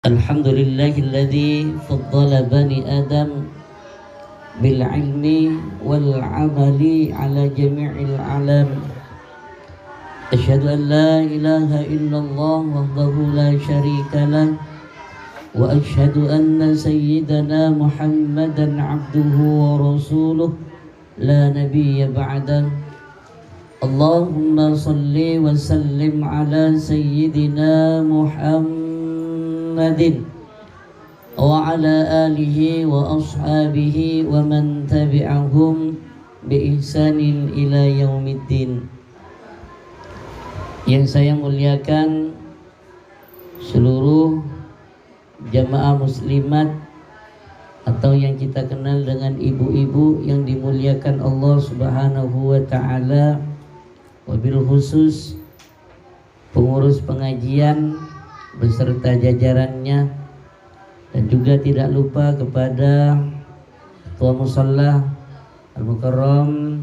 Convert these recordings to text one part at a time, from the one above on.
Alhamdulillahilladzi faddala bani Adam bil ilmi wal amali ala jami'il alam. Asyhadu an la ilaha illallah wahdahu la syarika lah wa asyhadu anna sayyidana Muhammadan abduhu wa rasuluh la nabiyya ba'dah. Allahumma salli wa sallim ala sayyidina Muhammadin wa ala alihi wa ashabihi wa man tabi'ahum bi ihsanin ila yaumiddin. Yang saya muliakan seluruh jamaah muslimat atau yang kita kenal dengan ibu-ibu yang dimuliakan Allah Subhanahu wa taala, wabil khusus pengurus pengajian beserta jajarannya, dan juga tidak lupa kepada Ketua Musalla Al-Mukarram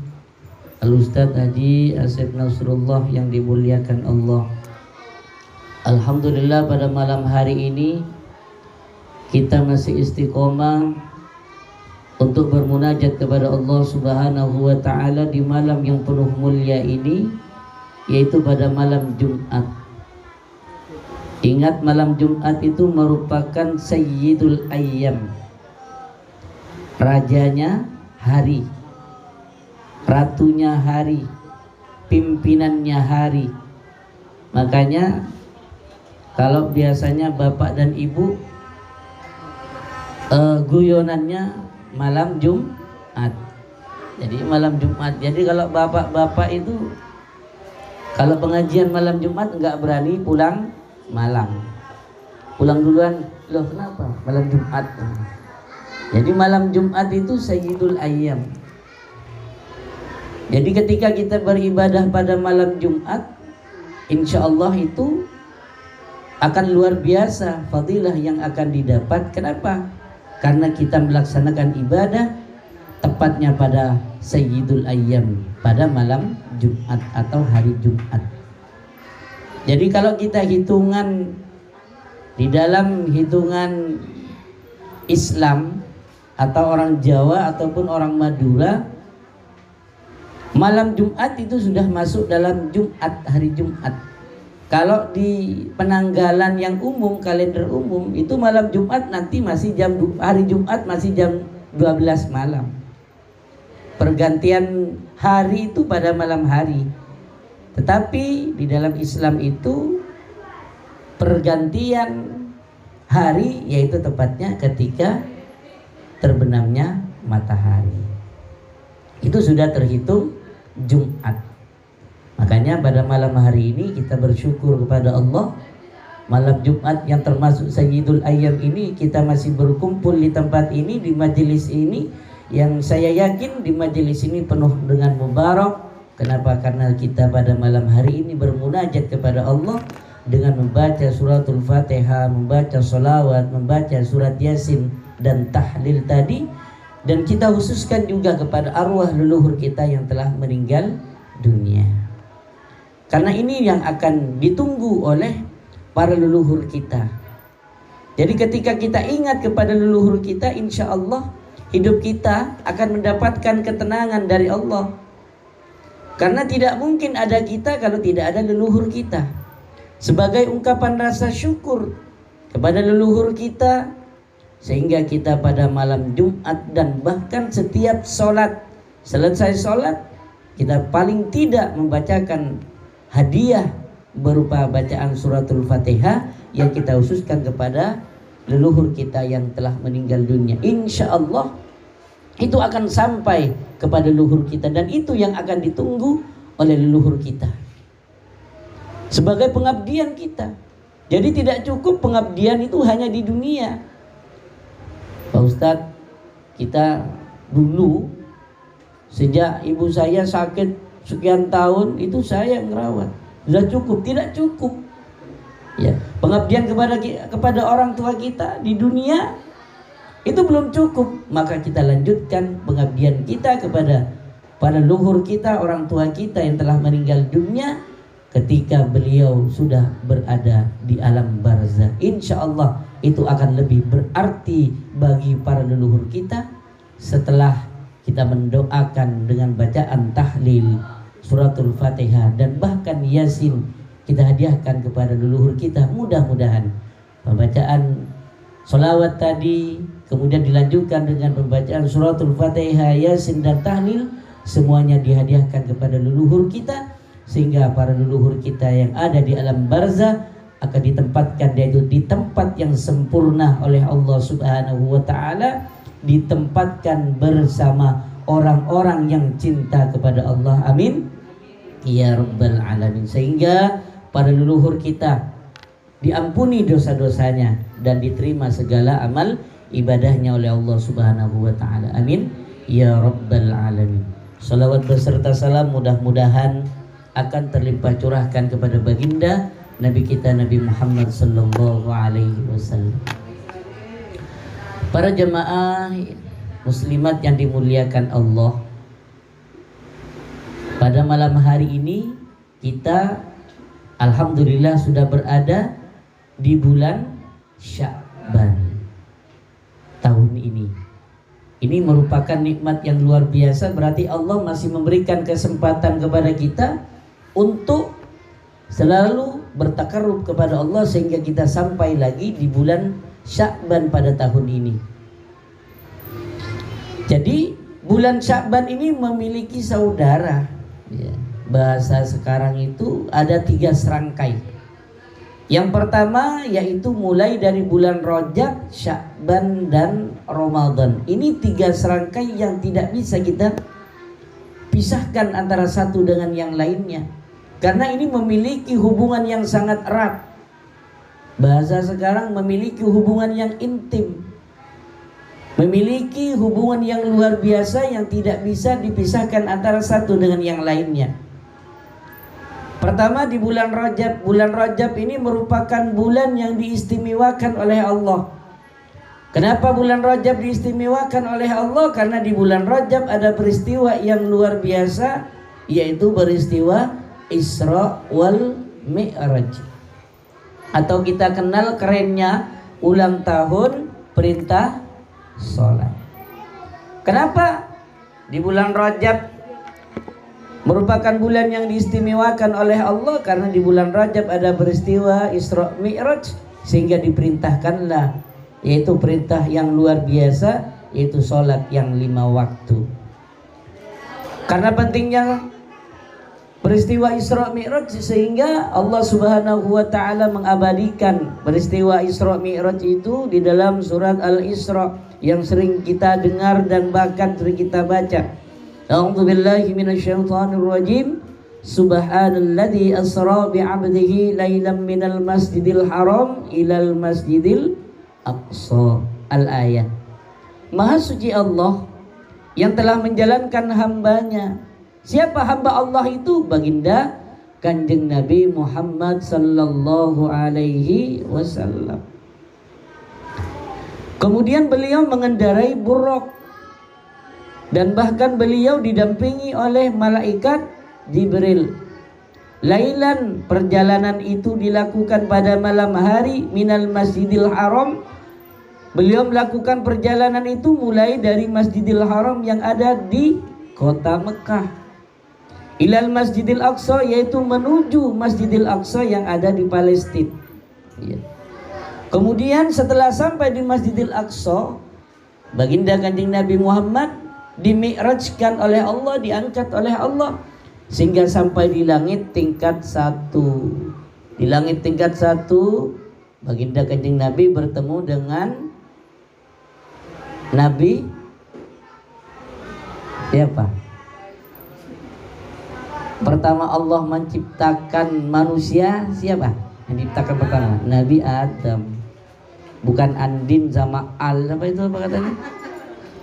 Al-Ustadz Haji Asep Nasrullah yang dimuliakan Allah. Alhamdulillah pada malam hari ini kita masih istiqomah untuk bermunajat kepada Allah Subhanahu wa taala di malam yang penuh mulia ini, yaitu pada malam Jumat. Ingat, malam Jumat itu merupakan Sayyidul Ayyam, rajanya hari, ratunya hari, pimpinannya hari. Makanya kalau biasanya bapak dan ibu guyonannya malam Jumat. Jadi malam Jumat. Jadi kalau bapak-bapak itu kalau pengajian malam Jumat enggak berani pulang malam. Pulang duluan. Loh, kenapa? Malam Jumat. Jadi malam Jumat itu Sayyidul Ayyam. Jadi ketika kita beribadah pada malam Jumat, insya Allah itu akan luar biasa fadilah yang akan didapat. Kenapa? Karena kita melaksanakan ibadah tepatnya pada Sayyidul Ayyam, pada malam Jumat atau hari Jumat. Jadi kalau kita hitungan di dalam hitungan Islam atau orang Jawa ataupun orang Madura, malam Jumat itu sudah masuk dalam Jumat, hari Jumat. Kalau di penanggalan yang umum, kalender umum, itu malam Jumat nanti masih hari Jumat masih jam 12 malam. Pergantian hari itu pada malam hari. Tetapi di dalam Islam itu pergantian hari yaitu tepatnya ketika terbenamnya matahari. Itu sudah terhitung Jumat. Makanya pada malam hari ini kita bersyukur kepada Allah. Malam Jumat yang termasuk Sayyidul Ayyam ini kita masih berkumpul di tempat ini, di majelis ini, yang saya yakin di majelis ini penuh dengan mubarak. Kenapa? Karena kita pada malam hari ini bermunajat kepada Allah dengan membaca suratul Fatihah, membaca sholawat, membaca surat Yasin dan tahlil tadi. Dan kita khususkan juga kepada arwah leluhur kita yang telah meninggal dunia. Karena ini yang akan ditunggu oleh para leluhur kita. Jadi ketika kita ingat kepada leluhur kita, insya Allah hidup kita akan mendapatkan ketenangan dari Allah. Karena tidak mungkin ada kita kalau tidak ada leluhur kita. Sebagai ungkapan rasa syukur kepada leluhur kita, sehingga kita pada malam Jumat dan bahkan setiap sholat, selesai sholat, kita paling tidak membacakan hadiah berupa bacaan suratul Fatihah yang kita khususkan kepada leluhur kita yang telah meninggal dunia. Insya Allah itu akan sampai kepada leluhur kita, dan itu yang akan ditunggu oleh leluhur kita sebagai pengabdian kita. Jadi tidak cukup pengabdian itu hanya di dunia. Pak Ustadz, kita dulu sejak ibu saya sakit sekian tahun itu saya yang merawat. Sudah cukup? Tidak cukup. Ya, pengabdian kepada orang tua kita di dunia itu belum cukup, maka kita lanjutkan pengabdian kita kepada para leluhur kita, orang tua kita yang telah meninggal dunia ketika beliau sudah berada di alam barzah. Insya Allah itu akan lebih berarti bagi para leluhur kita setelah kita mendoakan dengan bacaan tahlil, suratul Fatihah, dan bahkan Yasin kita hadiahkan kepada leluhur kita. Mudah-mudahan pembacaan sholawat tadi kemudian dilanjutkan dengan pembacaan suratul Fatihah, Yasin, dan tahlil, semuanya dihadiahkan kepada leluhur kita, sehingga para leluhur kita yang ada di alam barzah akan ditempatkan, yaitu di tempat yang sempurna oleh Allah Subhanahu wa Ta'ala, ditempatkan bersama orang-orang yang cinta kepada Allah. Amin ya rabbal alamin. Sehingga para leluhur kita diampuni dosa-dosanya dan diterima segala amal ibadahnya oleh Allah Subhanahu wa Ta'ala. Amin ya rabbal alamin. Salawat beserta salam mudah-mudahan akan terlimpah curahkan kepada baginda Nabi kita Nabi Muhammad sallallahu alaihi wasallam. Para jemaah muslimat yang dimuliakan Allah, pada malam hari ini kita alhamdulillah sudah berada di bulan Sya'ban tahun ini. Ini merupakan nikmat yang luar biasa, berarti Allah masih memberikan kesempatan kepada kita untuk selalu bertakarrub kepada Allah sehingga kita sampai lagi di bulan Sya'ban pada tahun ini. Jadi bulan Sya'ban ini memiliki saudara, ya, bahasa sekarang itu ada 3 serangkai. Yang pertama yaitu mulai dari bulan Rajab, Sya'ban, dan Ramadan. Ini 3 serangkai yang tidak bisa kita pisahkan antara satu dengan yang lainnya, karena ini memiliki hubungan yang sangat erat. Bahasa sekarang memiliki hubungan yang intim, memiliki hubungan yang luar biasa yang tidak bisa dipisahkan antara satu dengan yang lainnya. Pertama di bulan Rajab. Bulan Rajab ini merupakan bulan yang diistimewakan oleh Allah. Kenapa bulan Rajab diistimewakan oleh Allah? Karena di bulan Rajab ada peristiwa yang luar biasa, yaitu peristiwa Isra wal Mi'raj, atau kita kenal kerennya ulang tahun perintah sholat. Kenapa di bulan Rajab merupakan bulan yang diistimewakan oleh Allah? Karena di bulan Rajab ada peristiwa Isra Mi'raj, sehingga diperintahkanlah, yaitu perintah yang luar biasa, yaitu sholat yang 5 waktu. Karena pentingnya peristiwa Isra Mi'raj, sehingga Allah Subhanahu wa Ta'ala mengabadikan peristiwa Isra Mi'raj itu di dalam surat Al-Isra yang sering kita dengar dan bahkan sering kita baca. A'udzu billahi minasyaitonir rajim. Subhanalladzi asra bi'abdihi lailan minal masjidil haram ilal masjidil aqsa. Al-ayat. Maha suci Allah yang telah menjalankan hambanya. Siapa hamba Allah itu? Baginda Kanjeng Nabi Muhammad sallallahu alaihi wasallam. Kemudian beliau mengendarai buraq, dan bahkan beliau didampingi oleh malaikat Jibril. Lailan, perjalanan itu dilakukan pada malam hari, minal masjidil haram. Beliau melakukan perjalanan itu mulai dari Masjidil Haram yang ada di kota Mekah, ilal Masjidil Aqsa, yaitu menuju Masjidil Aqsa yang ada di Palestina. Ya. Kemudian setelah sampai di Masjidil Aqsa, baginda Kanjeng Nabi Muhammad dimi'rajkan oleh Allah, diangkat oleh Allah, sehingga sampai di langit tingkat 1. Di langit tingkat 1, baginda Kanjeng Nabi bertemu dengan Nabi siapa? Pertama Allah menciptakan manusia, siapa yang diciptakan pertama? Nabi Adam. Bukan Andin sama Al, apa itu apa katanya?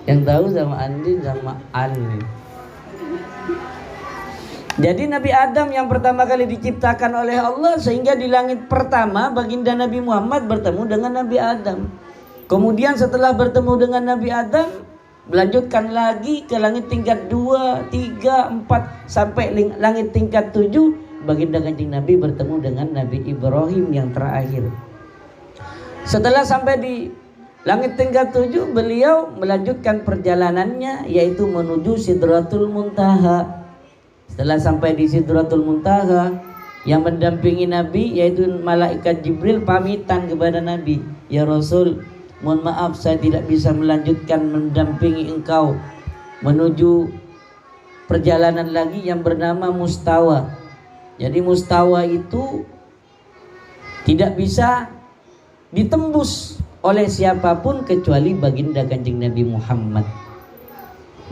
Yang tahu sama Andin sama Al. Jadi Nabi Adam yang pertama kali diciptakan oleh Allah, sehingga di langit pertama baginda Nabi Muhammad bertemu dengan Nabi Adam. Kemudian setelah bertemu dengan Nabi Adam, melanjutkan lagi ke langit tingkat 2, 3, 4 sampai langit tingkat 7, baginda Kanjeng Nabi bertemu dengan Nabi Ibrahim yang terakhir. Setelah sampai di langit tingkat 7, beliau melanjutkan perjalanannya, yaitu menuju Sidratul Muntaha. Setelah sampai di Sidratul Muntaha, yang mendampingi Nabi yaitu malaikat Jibril pamitan kepada Nabi, "Ya Rasul, mohon maaf saya tidak bisa melanjutkan mendampingi engkau menuju perjalanan lagi yang bernama Mustawa." Jadi Mustawa itu tidak bisa ditembus oleh siapapun kecuali baginda Kanjeng Nabi Muhammad.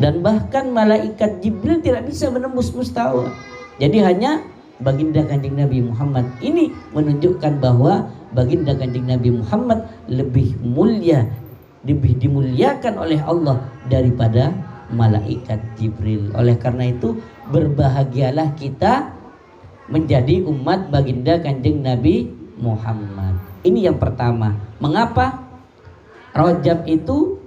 Dan bahkan malaikat Jibril tidak bisa menembus Mustawa. Jadi hanya baginda Kanjeng Nabi Muhammad. Ini menunjukkan bahwa baginda Kanjeng Nabi Muhammad lebih mulia, lebih dimuliakan oleh Allah daripada malaikat Jibril. Oleh karena itu berbahagialah kita menjadi umat baginda Kanjeng Nabi Muhammad. Ini yang pertama. Mengapa Rajab itu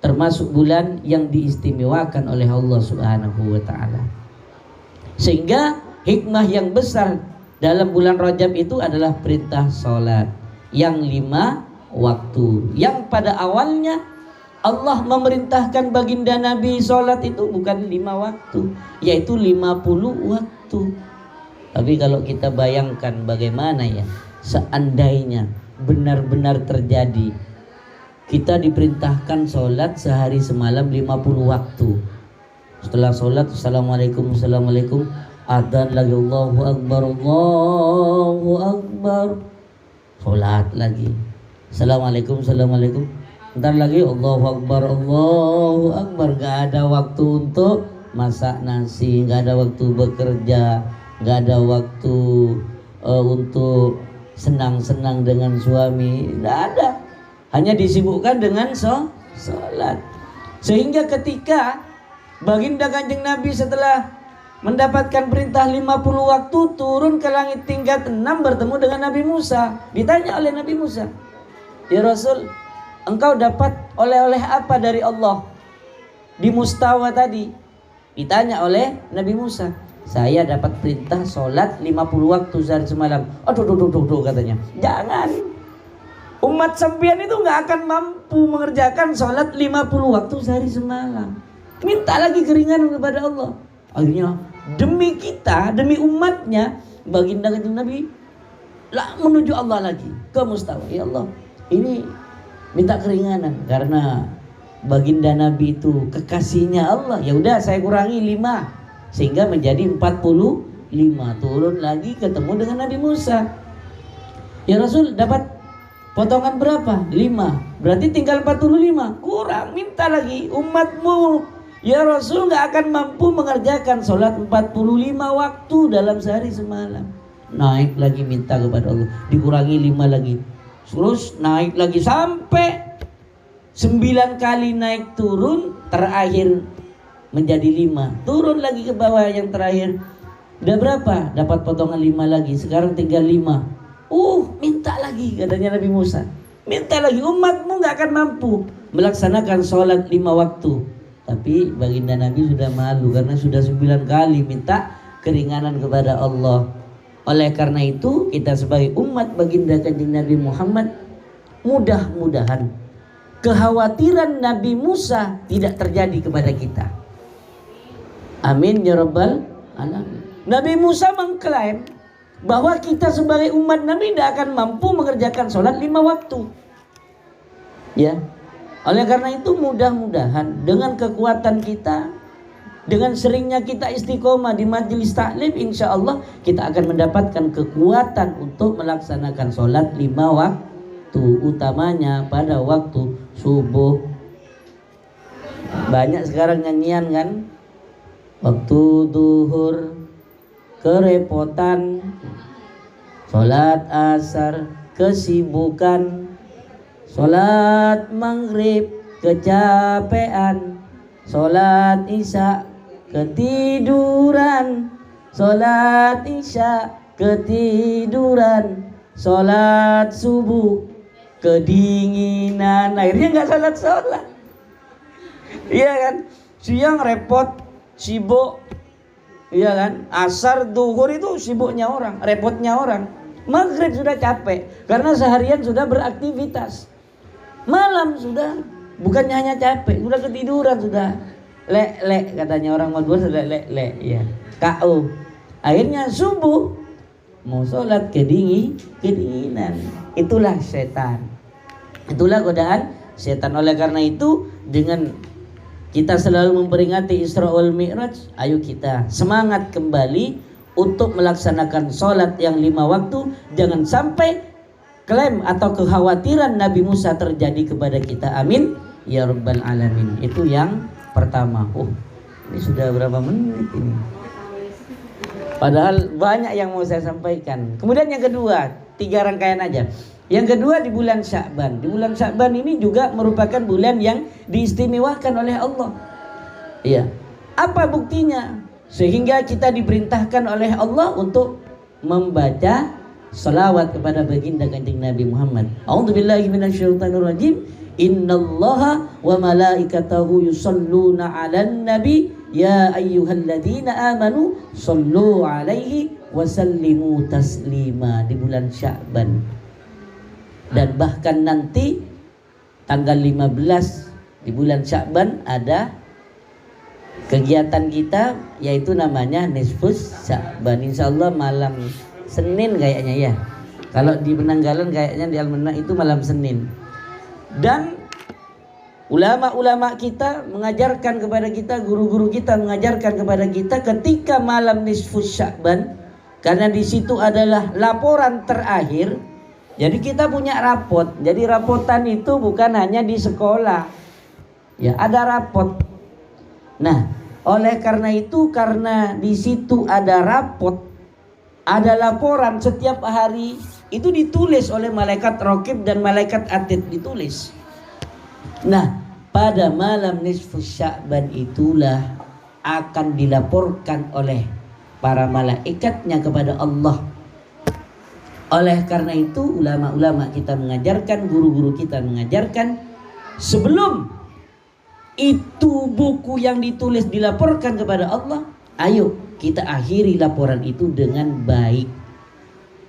termasuk bulan yang diistimewakan oleh Allah Subhanahu wa taala? Sehingga hikmah yang besar dalam bulan Rajab itu adalah perintah sholat yang 5 waktu. Yang pada awalnya Allah memerintahkan baginda Nabi sholat itu bukan 5 waktu, yaitu 50 waktu. Tapi kalau kita bayangkan bagaimana ya, seandainya benar-benar terjadi, kita diperintahkan sholat sehari semalam 50 waktu. Setelah sholat, assalamualaikum, assalamualaikum, adzan lagi, Allahu Akbar, Allahu Akbar, sholat lagi, assalamualaikum, assalamualaikum, ntar lagi Allahu Akbar, Allahu Akbar. Gak ada waktu untuk masak nasi, gak ada waktu bekerja, gak ada waktu untuk senang-senang dengan suami, gak ada. Hanya disibukkan dengan sholat. Sehingga ketika baginda Kanjeng Nabi setelah mendapatkan perintah 50 waktu, turun ke langit tingkat 6 bertemu dengan Nabi Musa. Ditanya oleh Nabi Musa, "Ya Rasul, engkau dapat oleh-oleh apa dari Allah di Mustawa tadi?" Ditanya oleh Nabi Musa, "Saya dapat perintah sholat 50 waktu sehari semalam." Aduh, katanya, "Jangan. Umat sampean itu gak akan mampu mengerjakan sholat 50 waktu sehari semalam. Minta lagi keringanan kepada Allah." Akhirnya demi kita, demi umatnya, baginda Kanjeng Nabi menuju Allah lagi ke Mustawa. "Ya Allah, ini minta keringanan karena baginda Nabi itu kekasihnya Allah. Ya udah saya kurangi 5 sehingga menjadi 45. Turun lagi ketemu dengan Nabi Musa. "Ya Rasul, dapat potongan berapa?" 5. "Berarti tinggal 45. Kurang, minta lagi. Umatmu, ya Rasul, gak akan mampu mengerjakan sholat 45 waktu dalam sehari semalam." Naik lagi minta kepada Allah, dikurangi 5 lagi. Terus naik lagi sampai 9 kali naik turun, terakhir menjadi 5. Turun lagi ke bawah yang terakhir. Udah berapa? Dapat potongan 5 lagi. Sekarang tinggal 5. Minta lagi, katanya Nabi Musa. Minta lagi, umatmu gak akan mampu melaksanakan sholat 5 waktu. Tapi baginda Nabi sudah malu karena sudah 9 kali minta keringanan kepada Allah. Oleh karena itu kita sebagai umat baginda Kanjeng Nabi Muhammad, mudah-mudahan kekhawatiran Nabi Musa tidak terjadi kepada kita. Amin ya rabbal alamin. Nabi Musa mengklaim bahwa kita sebagai umat Nabi tidak akan mampu mengerjakan sholat 5 waktu. Ya, oleh karena itu mudah-mudahan dengan kekuatan kita, dengan seringnya kita istiqomah di majelis taklim, insya Allah kita akan mendapatkan kekuatan untuk melaksanakan sholat 5 waktu, utamanya pada waktu subuh. Banyak sekarang nyanyian kan, waktu duhur kerepotan, sholat asar kesibukan, sholat maghrib kecapean, sholat isya ketiduran, sholat isya ketiduran, sholat subuh kedinginan. Akhirnya gak sholat. Iya kan, siang repot, sibuk. Iya kan, asar duhur itu sibuknya orang, repotnya orang. Maghrib sudah capek karena seharian sudah beraktivitas. Malam sudah bukannya hanya capek, sudah ketiduran, sudah lek katanya orang Madura, sudah lek ya. KO. Akhirnya subuh mau sholat kedinginan. Itulah setan. Itulah godaan setan. Oleh karena itu, dengan kita selalu memperingati Isra wal Mi'raj, ayo kita semangat kembali untuk melaksanakan sholat yang 5 waktu. Jangan sampai klaim atau kekhawatiran Nabi Musa terjadi kepada kita. Amin ya rabbal alamin. Itu yang pertama. Ini sudah berapa menit ini? Padahal banyak yang mau saya sampaikan. Kemudian yang kedua, 3 rangkaian aja. Yang kedua di bulan Sya'ban. Di bulan Sya'ban ini juga merupakan bulan yang diistimewakan oleh Allah. Iya. Apa buktinya? Sehingga kita diperintahkan oleh Allah untuk membaca salawat kepada baginda Kanjeng Nabi Muhammad. A'udzubillahi minasyaitonirrajim. Innallaha wa malaikatahu yusholluna 'alan nabi ya ayyuhalladzina amanu shollu 'alaihi wa sallimu taslima. Di bulan Sya'ban. Dan bahkan nanti tanggal 15 di bulan Sya'ban ada kegiatan kita, yaitu namanya Nisfus Sya'ban. Insyaallah malam Senin kayaknya ya. Kalau di Penanggalan kayaknya di Al-Manna itu malam Senin. Dan ulama-ulama kita mengajarkan kepada kita, guru-guru kita mengajarkan kepada kita ketika malam Nisfus Sya'ban, karena di situ adalah laporan terakhir. Jadi kita punya rapot. Jadi rapotan itu bukan hanya di sekolah. Ya, ada rapot. Nah, oleh karena itu, karena di situ ada rapot, ada laporan setiap hari, itu ditulis oleh malaikat raqib dan malaikat atid, ditulis. Nah, pada malam Nisfus Sya'ban itulah akan dilaporkan oleh para malaikatnya kepada Allah. Oleh karena itu, ulama-ulama kita mengajarkan, guru-guru kita mengajarkan, sebelum itu buku yang ditulis dilaporkan kepada Allah, ayo kita akhiri laporan itu dengan baik.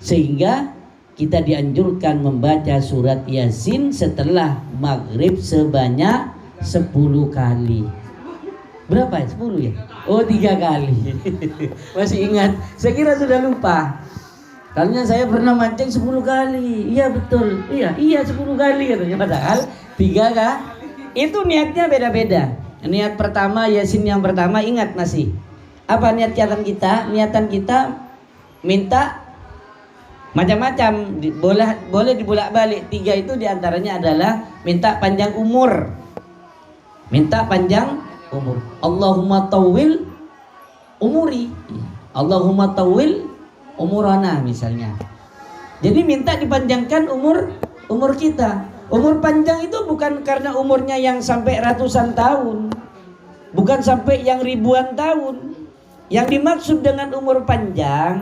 Sehingga kita dianjurkan membaca surat Yasin setelah maghrib sebanyak 10 kali. Berapa ya? 10 ya? Oh, 3 kali. Masih ingat? Saya kira sudah lupa. Karena saya pernah mancing 10 kali. Iya betul. Iya 10 kali katanya. Padahal 3 kah? Itu niatnya beda-beda. Niat pertama, Yasin yang pertama, ingat masih. Apa niatan kita? Niatan kita minta macam-macam. Boleh dibolak-balik. 3 itu diantaranya adalah minta panjang umur. Minta panjang umur. Allahumma tawwil umuri. Allahumma tawwil umurana misalnya. Jadi minta dipanjangkan umur kita. Umur panjang itu bukan karena umurnya yang sampai ratusan tahun, bukan sampai yang ribuan tahun. Yang dimaksud dengan umur panjang,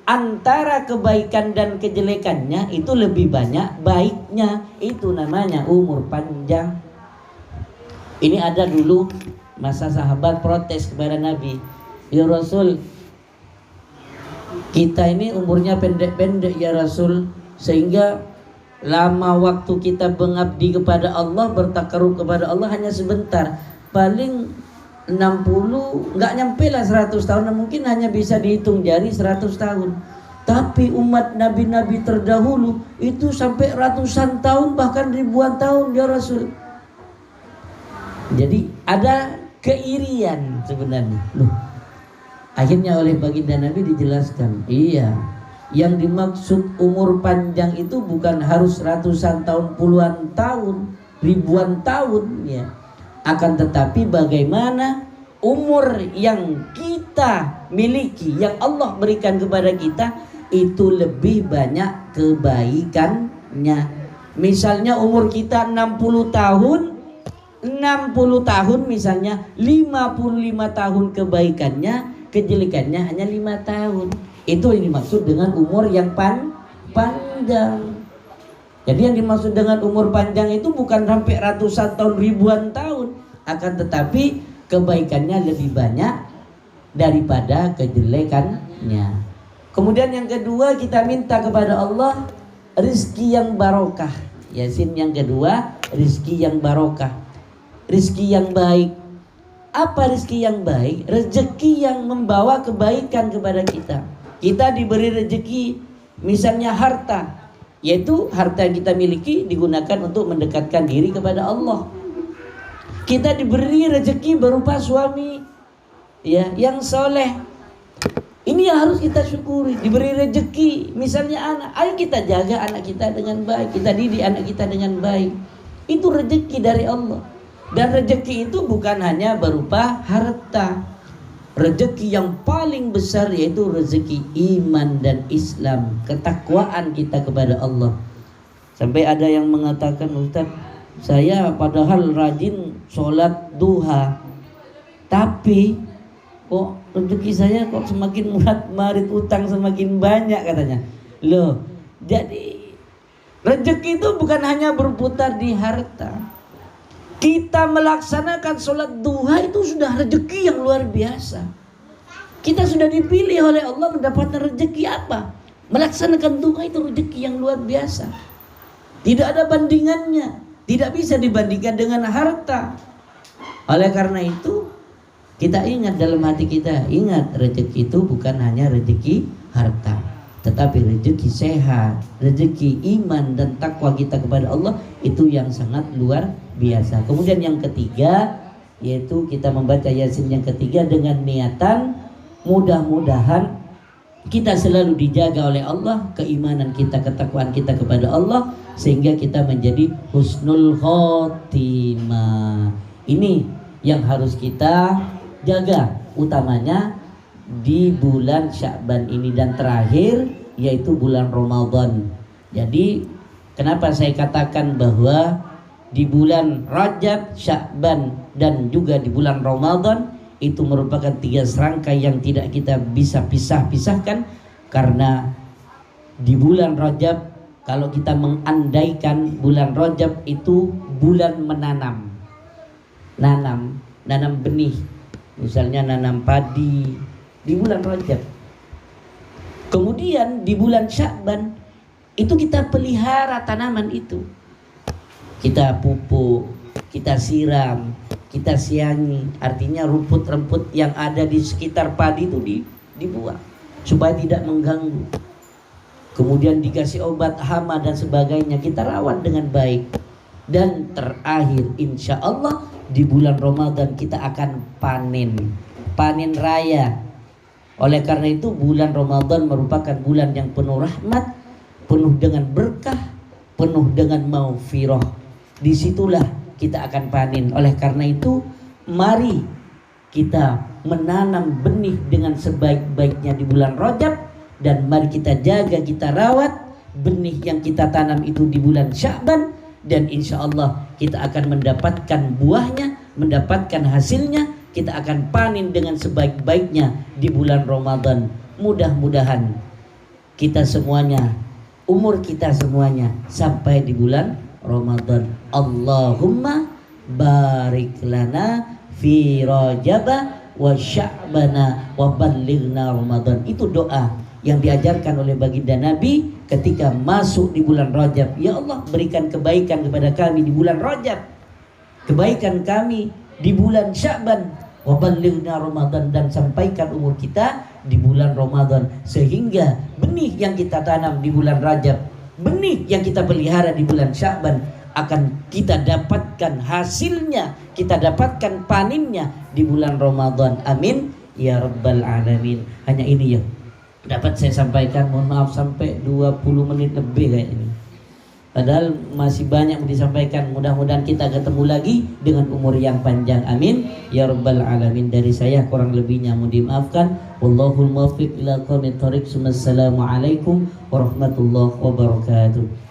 antara kebaikan dan kejelekannya itu lebih banyak baiknya. Itu namanya umur panjang. Ini ada dulu masa sahabat protes kepada Nabi, ya Rasul, kita ini umurnya pendek-pendek ya Rasul, sehingga lama waktu kita mengabdi kepada Allah, bertakarub kepada Allah hanya sebentar, paling 60, nggak nyampe lah 100 tahun, mungkin hanya bisa dihitung jari 100 tahun. Tapi umat nabi-nabi terdahulu itu sampai ratusan tahun, bahkan ribuan tahun ya Rasul. Jadi ada keirian sebenarnya. Loh, akhirnya oleh baginda Nabi dijelaskan, iya, yang dimaksud umur panjang itu bukan harus ratusan tahun, puluhan tahun, ribuan tahun ya. Akan tetapi bagaimana umur yang kita miliki, yang Allah berikan kepada kita, itu lebih banyak kebaikannya. Misalnya umur kita 60 tahun, 60 tahun misalnya, 55 tahun kebaikannya, kejelekannya hanya 5 tahun. Itu yang dimaksud dengan umur yang panjang. Jadi yang dimaksud dengan umur panjang itu bukan sampai ratusan tahun, ribuan tahun, akan tetapi kebaikannya lebih banyak daripada kejelekannya. Kemudian yang kedua, kita minta kepada Allah rizki yang barokah. Yasin yang kedua, rizki yang barokah, rizki yang baik. Apa rizki yang baik? Rezeki yang membawa kebaikan kepada kita. Kita diberi rezeki misalnya harta, yaitu harta yang kita miliki digunakan untuk mendekatkan diri kepada Allah. Kita diberi rezeki berupa suami ya yang soleh. Ini yang harus kita syukuri. Diberi rezeki misalnya anak, ayo kita jaga anak kita dengan baik, kita didik anak kita dengan baik. Itu rezeki dari Allah. Dan rezeki itu bukan hanya berupa harta. Rezeki yang paling besar yaitu rezeki iman dan Islam, ketakwaan kita kepada Allah. Sampai ada yang mengatakan, Ustaz, saya padahal rajin sholat duha, tapi kok rezeki saya kok semakin murat marit, utang semakin banyak katanya. Loh, jadi rezeki itu bukan hanya berputar di harta. Kita melaksanakan sholat duha itu sudah rezeki yang luar biasa. Kita sudah dipilih oleh Allah mendapatkan rezeki apa? Melaksanakan duha itu rezeki yang luar biasa. Tidak ada bandingannya. Tidak bisa dibandingkan dengan harta. Oleh karena itu, kita ingat dalam hati kita, ingat rezeki itu bukan hanya rezeki harta, tetapi rezeki sehat, rezeki iman dan takwa kita kepada Allah itu yang sangat luar biasa. Kemudian yang ketiga, yaitu kita membaca Yasin yang ketiga dengan niatan mudah-mudahan kita selalu dijaga oleh Allah, keimanan kita, ketakwaan kita kepada Allah, sehingga kita menjadi husnul khotimah. Ini yang harus kita jaga, utamanya di bulan Sya'ban ini dan terakhir yaitu bulan Ramadan. Jadi kenapa saya katakan bahwa di bulan Rajab, Sya'ban dan juga di bulan Ramadan itu merupakan 3 serangkai yang tidak kita bisa pisahkan, karena di bulan Rajab, kalau kita mengandaikan bulan Rajab itu bulan menanam, nanam benih, misalnya nanam padi di bulan Rajab. Kemudian di bulan Sya'ban itu kita pelihara tanaman itu, kita pupuk, kita siram, kita siangi. Artinya rumput-rumput yang ada di sekitar padi itu dibuang supaya tidak mengganggu. Kemudian dikasih obat hama dan sebagainya, kita rawat dengan baik. Dan terakhir insya Allah di bulan Ramadan kita akan panen raya. Oleh karena itu bulan Ramadan merupakan bulan yang penuh rahmat, penuh dengan berkah, penuh dengan maghfirah. Disitulah kita akan panen. Oleh karena itu mari kita menanam benih dengan sebaik-baiknya di bulan Rajab, dan mari kita jaga, kita rawat benih yang kita tanam itu di bulan Sya'ban, dan insya Allah kita akan mendapatkan buahnya, mendapatkan hasilnya. Kita akan panen dengan sebaik-baiknya di bulan Ramadan. Mudah-mudahan kita semuanya, umur kita semuanya sampai di bulan Ramadan. Allahumma barik lana fi Rajaba wa Sya'bana wa ballighna Ramadan. Itu doa yang diajarkan oleh baginda Nabi ketika masuk di bulan Rajab. Ya Allah, berikan kebaikan kepada kami di bulan Rajab, kebaikan kami di bulan Sya'ban, wa ballighna Ramadan, dan sampaikan umur kita di bulan Ramadan, sehingga benih yang kita tanam di bulan Rajab, benih yang kita pelihara di bulan Sya'ban akan kita dapatkan hasilnya, kita dapatkan paninnya di bulan Ramadan. Amin ya rabbal alamin. Hanya ini ya dapat saya sampaikan. Mohon maaf sampai 20 menit lebih kayak ini, padahal masih banyak yang disampaikan. Mudah-mudahan kita ketemu lagi dengan umur yang panjang. Amin ya rabbal alamin. Dari saya kurang lebihnya mohon dimaafkan. Wallahul muwaffiq ila aqwamit thoriq. Assalamualaikum warahmatullahi wabarakatuh.